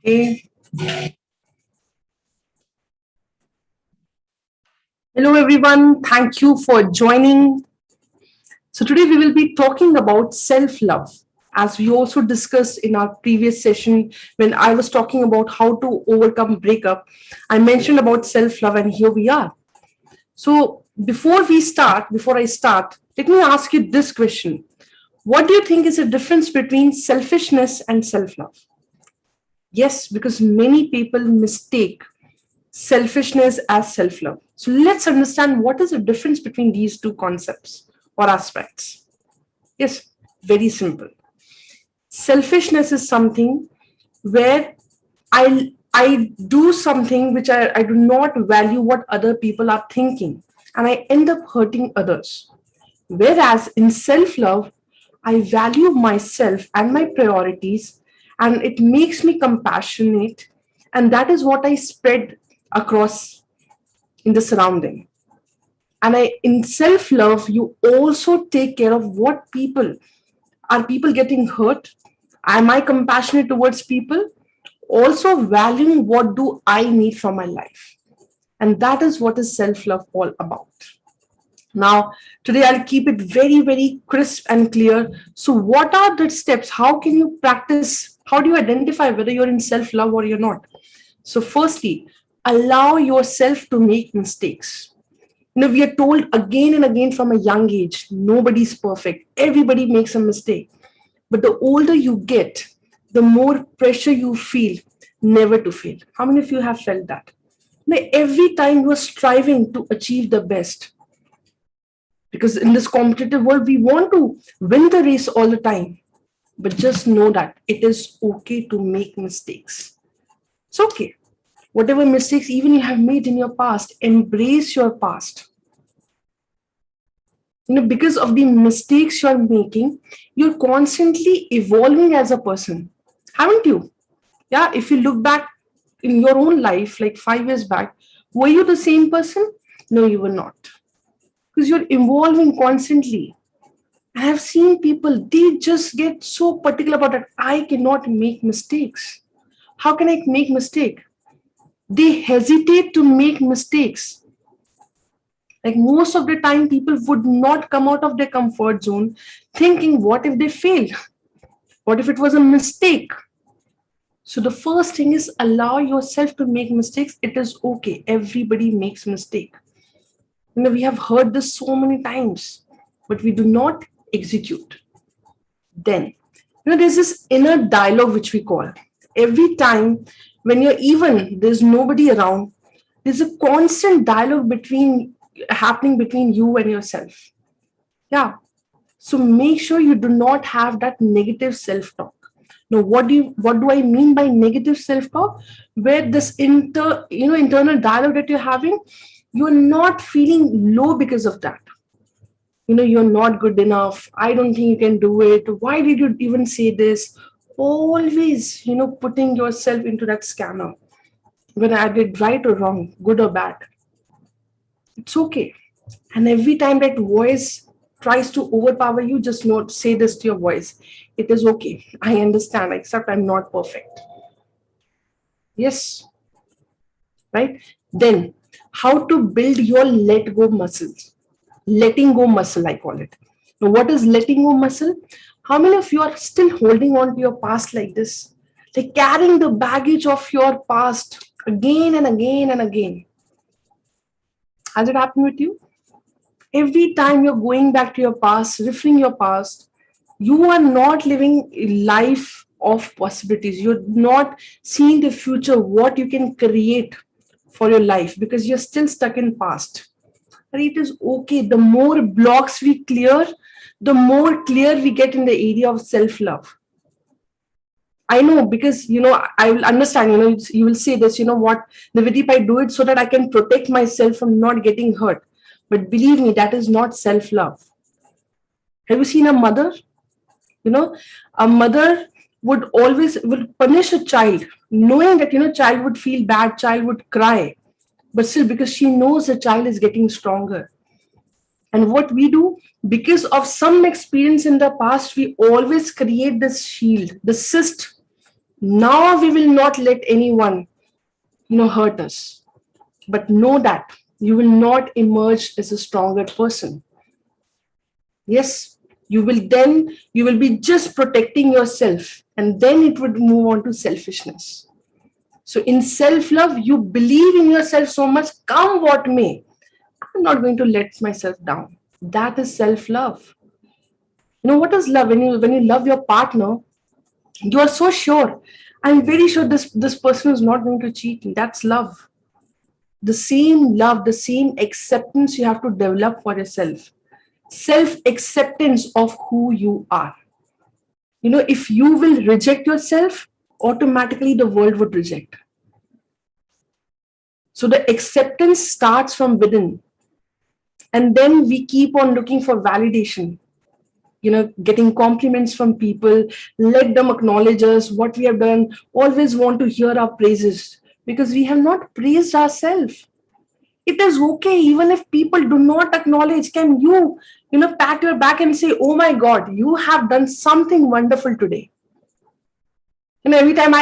Okay. Hello, everyone. Thank you for joining. So, today we will be talking about self love. As we also discussed in our previous session, when I was talking about how to overcome breakup, I mentioned about self love, and here we are. So, before I start, let me ask you this question. What do you think is the difference between selfishness and self love? Yes, because many people mistake selfishness as self-love. So let's understand what is the difference between these two concepts or aspects. Yes, very simple. Selfishness is something where I do something which I do not value what other people are thinking, and I end up hurting others. Whereas in self-love, I value myself and my priorities, and it makes me compassionate, and that is what I spread across in the surrounding. And in self-love, you also take care of what people are. People getting hurt? Am I compassionate towards people? Also valuing what do I need from my life. And that is what is self-love all about. Now, today I'll keep it very, very crisp and clear. So, what are the steps? How can you practice? How do you identify whether you're in self love or you're not? So, firstly, allow yourself to make mistakes. We are told again and again from a young age, nobody's perfect. Everybody makes a mistake. But the older you get, the more pressure you feel never to fail. How many of you have felt that? Every time you are striving to achieve the best, because in this competitive world, we want to win the race all the time. But just know that it is okay to make mistakes. It's okay. Whatever mistakes even you have made in your past, embrace your past. Because of the mistakes you're making, you're constantly evolving as a person. Haven't you? Yeah, if you look back in your own life, like 5 years back, were you the same person? No, you were not. Because you're evolving constantly. I have seen people, they just get so particular about it. I cannot make mistakes. How can I make mistake? They hesitate to make mistakes. Like most of the time, people would not come out of their comfort zone thinking, what if they fail? What if it was a mistake? So the first thing is allow yourself to make mistakes. It is okay. Everybody makes mistake. We have heard this so many times, but we do not execute. Then, there's this inner dialogue which we call. Every time when there's nobody around, there's a constant dialogue happening between you and yourself. Yeah. So make sure you do not have that negative self-talk. Now, what do I mean by negative self-talk? Where this internal dialogue that you're having, you're not feeling low because of that. You're not good enough. I don't think you can do it. Why did you even say this? Always, putting yourself into that scanner. When I did right or wrong, good or bad, it's okay. And every time that voice tries to overpower you, just not say this to your voice. It is okay. I understand, except I'm not perfect. Yes, right? Then, how to build your let go muscles. Letting go muscle, I call it. Now, what is letting go muscle? How many of you are still holding on to your past like this? Like carrying the baggage of your past again and again and again. Has it happened with you? Every time you're going back to your past, referring your past, you are not living a life of possibilities. You're not seeing the future, what you can create for your life, because you're still stuck in past. And it is okay. The more blocks we clear, the more clear we get in the area of self-love. I know, because I will understand, you will say this, what, Divyadeep, I do it so that I can protect myself from not getting hurt. But believe me, that is not self-love. Have you seen a mother? A mother would punish a child, knowing that child would feel bad, child would cry, but still, because she knows the child is getting stronger. And what we do, because of some experience in the past, we always create this shield, the cyst Now we will not let anyone, hurt us. But know that you will not emerge as a stronger person. Yes, you will be just protecting yourself, and then it would move on to selfishness. So in self-love, you believe in yourself so much, come what may. I'm not going to let myself down. That is self-love. What is love? When you love your partner, you are so sure. I'm very sure this person is not going to cheat me. That's love. The same love, the same acceptance you have to develop for yourself. Self-acceptance of who you are. If you will reject yourself, automatically the world would reject. So the acceptance starts from within. And then we keep on looking for validation, getting compliments from people, let them acknowledge us, what we have done, always want to hear our praises because we have not praised ourselves. It is okay, even if people do not acknowledge, can you, pat your back and say, oh my God, you have done something wonderful today. Every time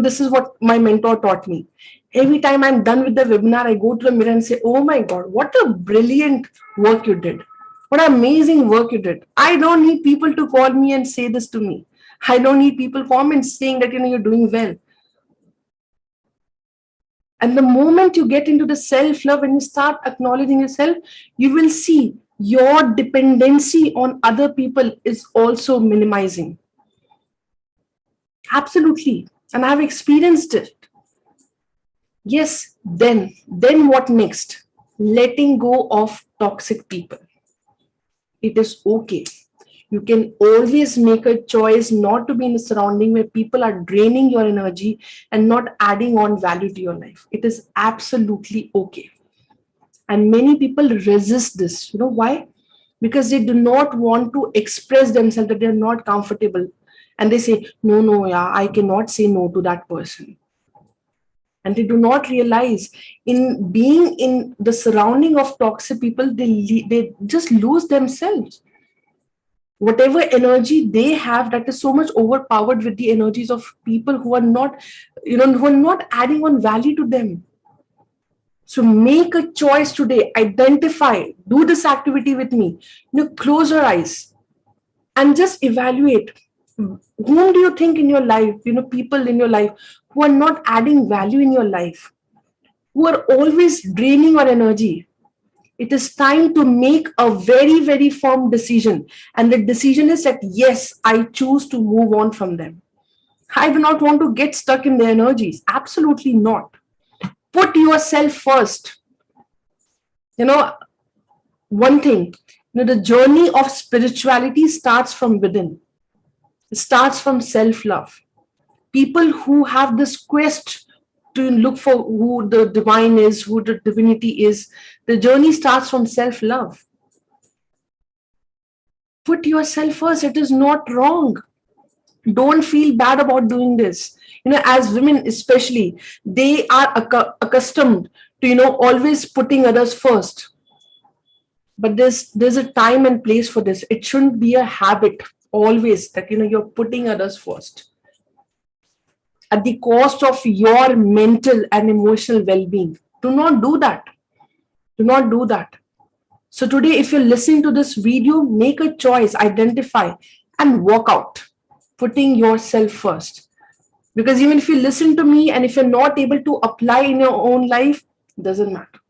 this is what my mentor taught me. Every time I'm done with the webinar, I go to the mirror and say, oh my God, what a brilliant work you did. What amazing work you did. I don't need people to call me and say this to me. I don't need people comments saying that, you're doing well. And the moment you get into the self-love and you start acknowledging yourself, you will see your dependency on other people is also minimizing. Absolutely. And I've experienced it. Yes, then what next? Letting go of toxic people. It is okay. You can always make a choice not to be in a surrounding where people are draining your energy and not adding on value to your life. It is absolutely okay. And many people resist this. You know why? Because they do not want to express themselves, that they are not comfortable. And they say, no, yeah, I cannot say no to that person. And they do not realize in being in the surrounding of toxic people, they just lose themselves. Whatever energy they have, that is so much overpowered with the energies of people who are not, who are not adding on value to them. So make a choice today, identify, do this activity with me, close your eyes and just evaluate. Whom do you think in your life, people in your life who are not adding value in your life, who are always draining your energy? It is time to make a very, very firm decision. And the decision is that, yes, I choose to move on from them. I do not want to get stuck in their energies. Absolutely not. Put yourself first. One thing, the journey of spirituality starts from within. It starts from self-love. People who have this quest to look for who the divine is, who the divinity is, the journey starts from self-love. Put yourself first. It is not wrong. Don't feel bad about doing this. As women especially, they are accustomed to, always putting others first. But there's a time and place for this. It shouldn't be a habit always that, you're putting others first at the cost of your mental and emotional well-being. Do not do that. Do not do that. So today, if you're listening to this video, make a choice, identify, and walk out, putting yourself first. Because even if you listen to me and if you're not able to apply in your own life, it doesn't matter.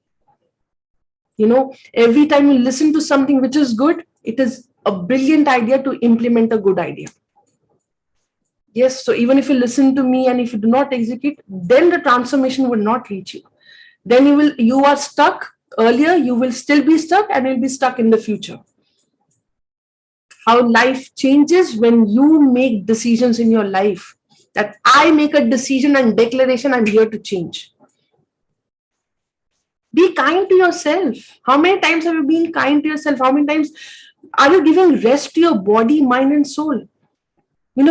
Every time you listen to something which is good, it is a brilliant idea to implement a good idea. Yes, so even if you listen to me and if you do not execute, then the transformation will not reach you. Then you are stuck earlier, you will still be stuck and you'll be stuck in the future. How life changes when you make decisions in your life. That I make a decision and declaration, I'm here to change. Be kind to yourself. How many times have you been kind to yourself? How many times are you giving rest to your body, mind, and soul?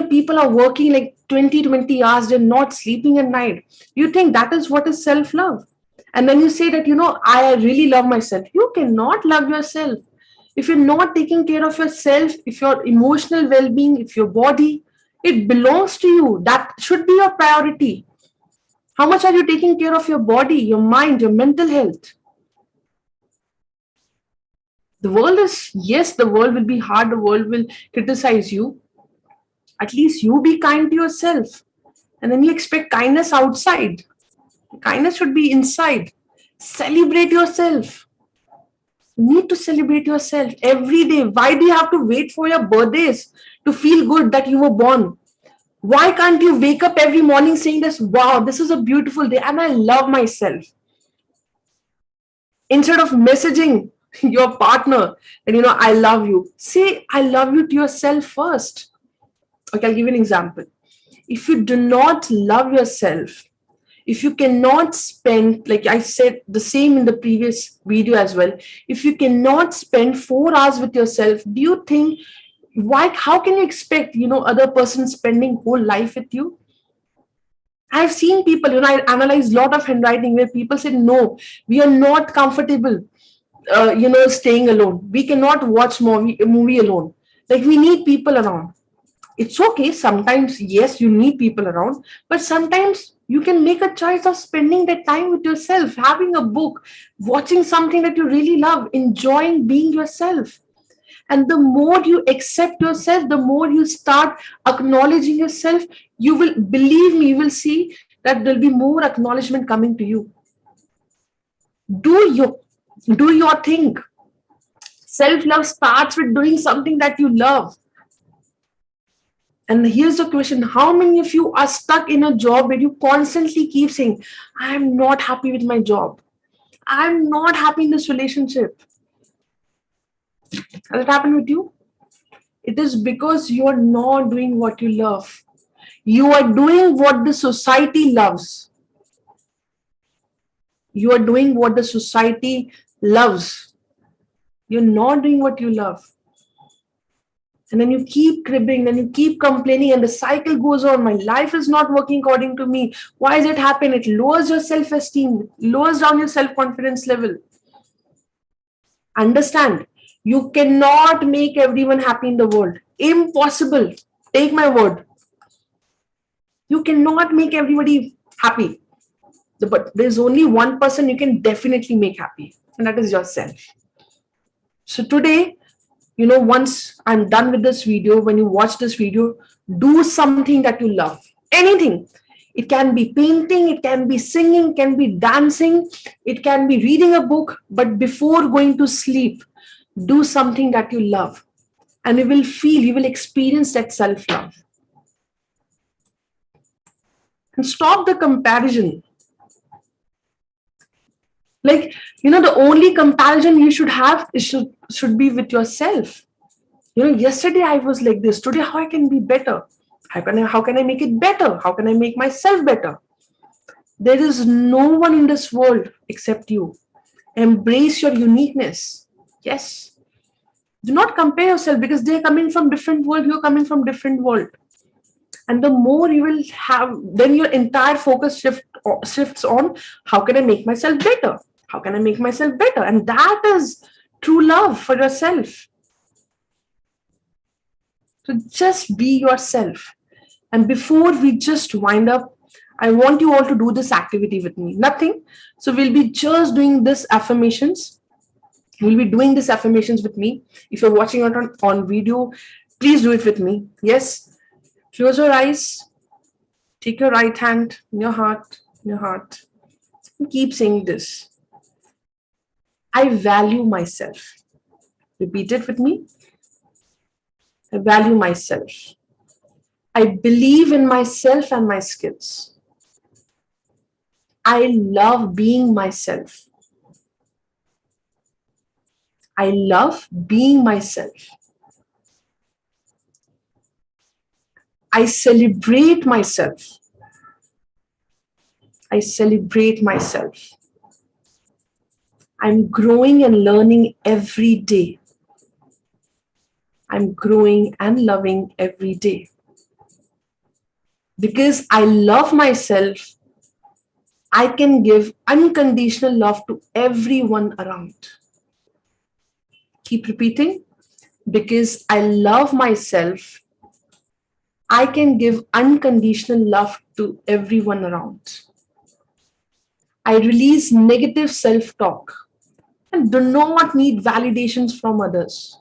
People are working like 20 hours, they're not sleeping at night. You think that is what is self-love? And then you say that, I really love myself. You cannot love yourself. If you're not taking care of yourself, if your emotional well-being, if your body, It belongs to you. That should be your priority. How much are you taking care of your body, your mind, your mental health? The world is, yes, the world will be hard, the world will criticize you. At least you be kind to yourself. And then you expect kindness outside. Kindness should be inside. Celebrate yourself. You need to celebrate yourself every day. Why do you have to wait for your birthdays to feel good that you were born? Why can't you wake up every morning saying this, wow, this is a beautiful day and I love myself? Instead of messaging your partner and, I love you, say, I love you to yourself first. Okay, I'll give you an example. If you do not love yourself, if you cannot spend, like I said the same in the previous video as well, if you cannot spend 4 hours with yourself, do you think, how can you expect, other person spending whole life with you? I've seen people, I analyze a lot of handwriting where people say, no, we are not comfortable, staying alone. We cannot watch movie alone. Like, we need people around. It's okay. Sometimes, yes, you need people around, but sometimes you can make a choice of spending that time with yourself, having a book, watching something that you really love, enjoying being yourself. And the more you accept yourself, the more you start acknowledging yourself, you will, believe me, you will see that there'll be more acknowledgement coming to you. Do your thing. Self-love starts with doing something that you love. And here's the question, how many of you are stuck in a job where you constantly keep saying, I'm not happy with my job. I'm not happy in this relationship. Has it happened with you? It is because you are not doing what you love. You are doing what the society loves. You are doing what the society loves. You're not doing what you love. And then you keep cribbing, then you keep complaining, and the cycle goes on. My life is not working according to me. Why does it happen? It lowers your self-esteem, lowers down your self-confidence level. Understand, you cannot make everyone happy in the world. Impossible. Take my word. You cannot make everybody happy. But there's only one person you can definitely make happy, and that is yourself. So today, once I'm done with this video, when you watch this video, do something that you love. Anything. It can be painting, it can be singing, it can be dancing, it can be reading a book. But before going to sleep, do something that you love. And you will experience that self-love. And stop the comparison. Like, the only comparison you should have should be with yourself. Yesterday I was like this. Today, how I can be better? How can I make it better? How can I make myself better? There is no one in this world except you. Embrace your uniqueness. Yes. Do not compare yourself, because they're coming from different world. You're coming from different world. And the more you will have, then your entire focus shifts on, how can I make myself better? How can I make myself better? And that is true love for yourself. So just be yourself. And before we just wind up, I want you all to do this activity with me. Nothing. So we'll be just doing this affirmations. You'll be doing this affirmations with me. If you're watching it on video, please do it with me. Yes. Close your eyes. Take your right hand in your heart, and keep saying this. I value myself. Repeat it with me. I value myself. I believe in myself and my skills. I love being myself. I love being myself. I celebrate myself. I celebrate myself. I'm growing and learning every day. I'm growing and loving every day. Because I love myself, I can give unconditional love to everyone around. Keep repeating. Because I love myself, I can give unconditional love to everyone around. I release negative self-talk and do not need validations from others.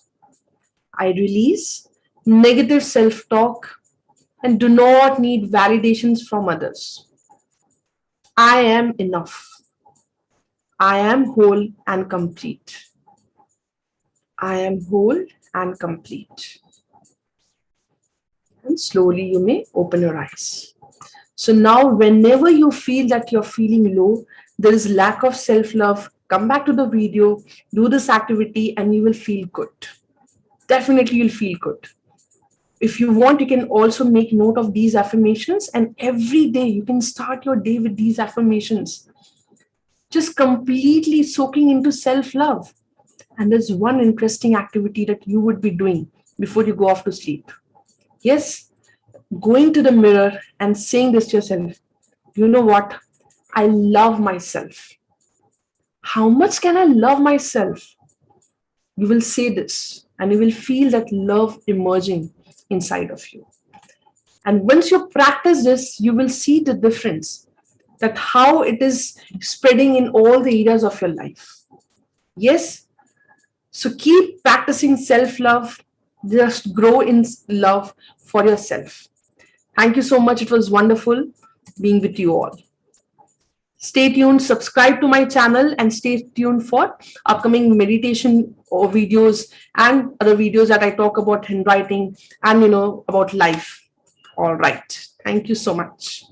I release negative self-talk and do not need validations from others. I am enough. I am whole and complete. I am whole and complete. And slowly you may open your eyes. So now whenever you feel that you're feeling low, there is lack of self-love, come back to the video, do this activity and you will feel good. Definitely you'll feel good. If you want, you can also make note of these affirmations, and every day you can start your day with these affirmations. Just completely soaking into self-love. And there's one interesting activity that you would be doing before you go off to sleep. Yes, going to the mirror and saying this to yourself, you know what? I love myself. How much can I love myself? You will say this and you will feel that love emerging inside of you. And once you practice this, you will see the difference, that how it is spreading in all the areas of your life. Yes, so keep practicing self-love. Just grow in love for yourself. Thank you so much. It was wonderful being with you all. Stay tuned, subscribe to my channel, and stay tuned for upcoming meditation or videos and other videos that I talk about handwriting and about life. All right. Thank you so much.